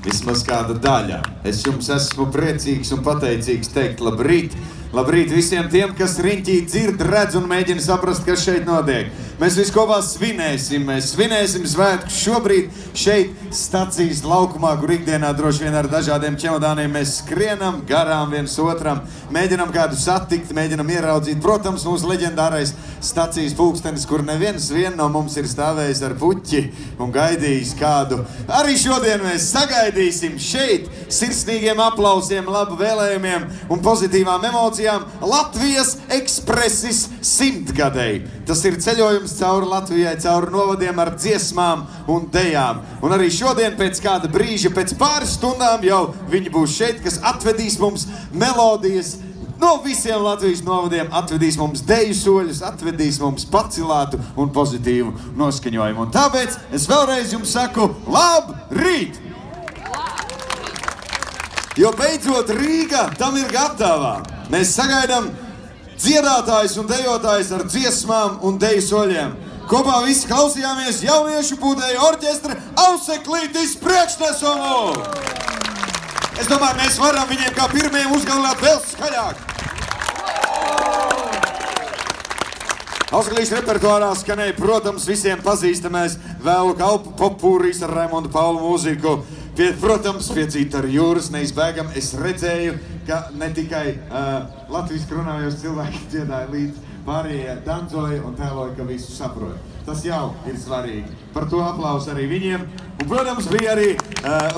vismaz kāda daļa. Es jums esmu priecīgs un pateicīgs teikt labrīt. Labrīt visiem tiem, kas riņķī dzird, redz un mēģina saprast, kas šeit notiek. Mēs visi kopā svinēsim. Mēs svinēsim svētkus šobrīd šeit stacijas laukumā, kur ikdienā droši vien ar dažādiem čemodāniem mēs skrienam garām viens otram, mēģinam kādu satikt, mēģinam ieraudzīt. Protams, mūsu leģendārais stacijas pulkstenis, kur neviens no mums ir stāvējis ar puķi un gaidījis kādu. Arī šodien mēs sagaidīsim šeit sirsnīgiem aplausiem, labu vēlējumiem un pozitīvām emocijām Latvijas ekspresis 100-gadēji. Tas ir ceļojums cauri Latvijai, cauri novadiem ar dziesmām un dejām. Un arī šodien pēc kāda brīža, pēc pāris stundām jau viņi būs šeit, kas atvedīs mums melodijas no visiem Latvijas novadiem, atvedīs mums deju soļus, atvedīs mums pacilātu un pozitīvu noskaņojumu. Un tāpēc es vēlreiz jums saku labrīt! Jo beidzot Rīga tam ir gatava. Mēs sagaidām dziedātājus un dejotājus ar dziesmām un deju soļiem. Kopā visi klausījāmies jauniešu pūtēju orķestra Auseklītis priekšnesumu. Es domāju, mēs varam viņiem kā pirmajiem uzgalināt vēl skaļāk. Auseklīšu repertuārā skanēja, protams, visiem pazīstamais vēlu kalpu popūrīs ar Raimondu Paulu mūziku. Protams, piecīt ar jūras neizbēgam. Es redzēju, ka ne tikai latviski runājos cilvēki dziedāja līdz, pārējie dancoja un tēloja, ka visu saprot. Tas jau ir svarīgi. Par to aplausu arī viņiem. Un, protams, bija arī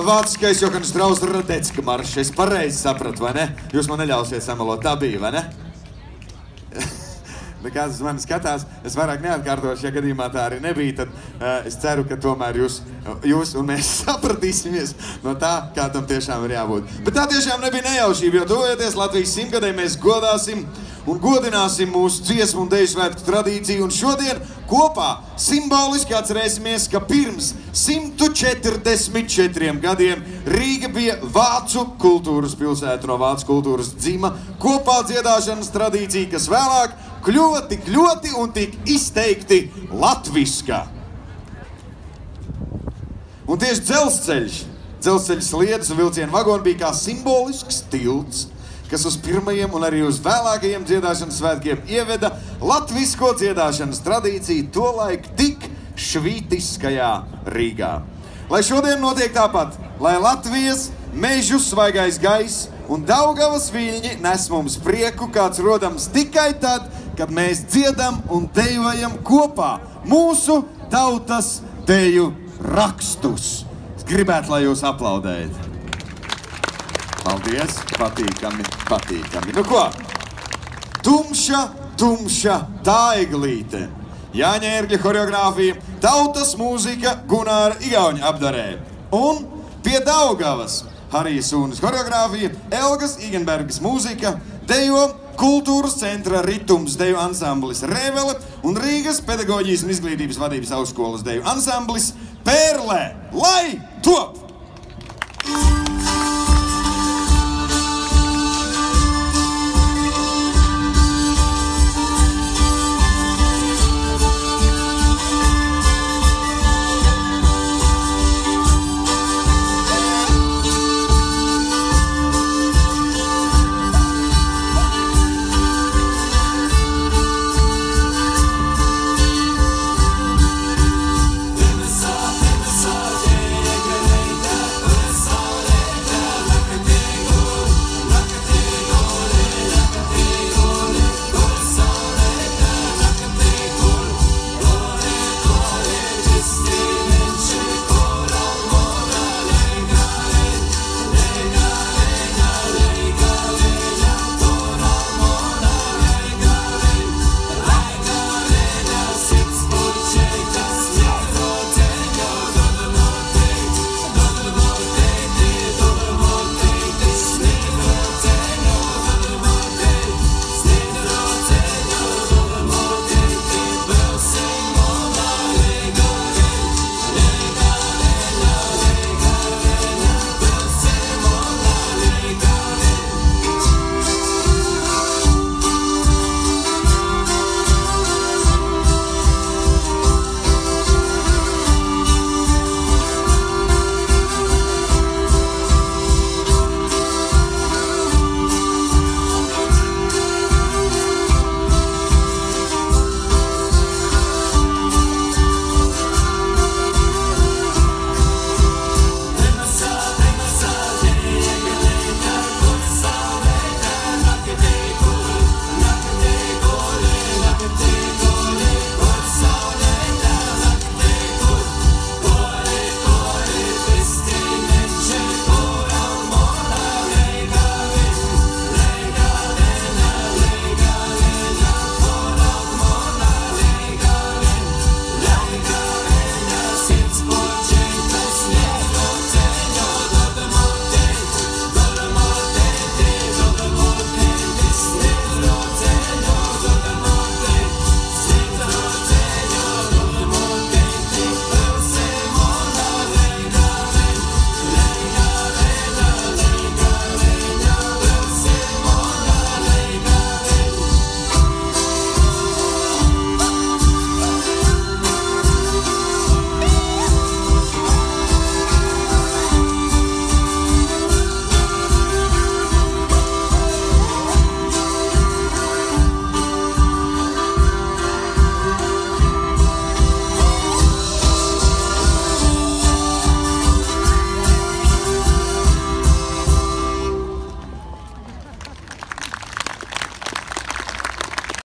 vāciskais Johann Strauss Radecka maršs. Es pareizi sapratu, vai ne? Jūs man neļausiet samalot. Tā bija, vai ne? Kāds uz mani skatās, es vairāk neatkārtošu, ja gadījumā tā arī nebija, tad es ceru, ka tomēr jūs un mēs sapratīsimies no tā, kā tam tiešām ir jābūt. Bet tā tiešām nebija nejaušība, jo tuvojoties Latvijas 100-gadē mēs godāsim un godināsim mūsu dziesmu un deju svētku tradīciju. Un šodien kopā simboliski atcerēsimies, ka pirms 144 gadiem Rīga bija vācu kultūras pilsēta, no vācu kultūras dzima kopā dziedāšanas tradīcija, kas vēlāk kļuva tik ļoti un tik izteikti latviska. Un tieši dzelzceļa sliedes un vilcienu vagoni bija kā simbolisks tilts, kas uz pirmajiem un arī uz vēlākajiem dziedāšanas svētkiem ieveda latvisko dziedāšanas tradīciju tolaik tik švītiskajā Rīgā. Lai šodien notiek tāpat, lai Latvijas mežu svaigais gaiss un Daugavas viļņi nes mums prieku, kāds rodams tikai tad, kad mēs dziedam un dejojam kopā mūsu tautas deju rakstus. Es gribētu, lai jūs aplaudējat. Paldies, patīkami, patīkami. Nu ko? Tumša Taiglīte. Jāņa Ērgļa horeogrāfija, tautas mūzika Gunāra Igauņa apdarē. Un pie Daugavas Harijas Sūnas horeogrāfija, Elgas Igenbergas mūzika, dejo Kultūras centra ritums deju ansamblis Rēvele un Rīgas pedagoģijas un izglītības vadības augstskolas deju ansamblis Pērle. Lai top!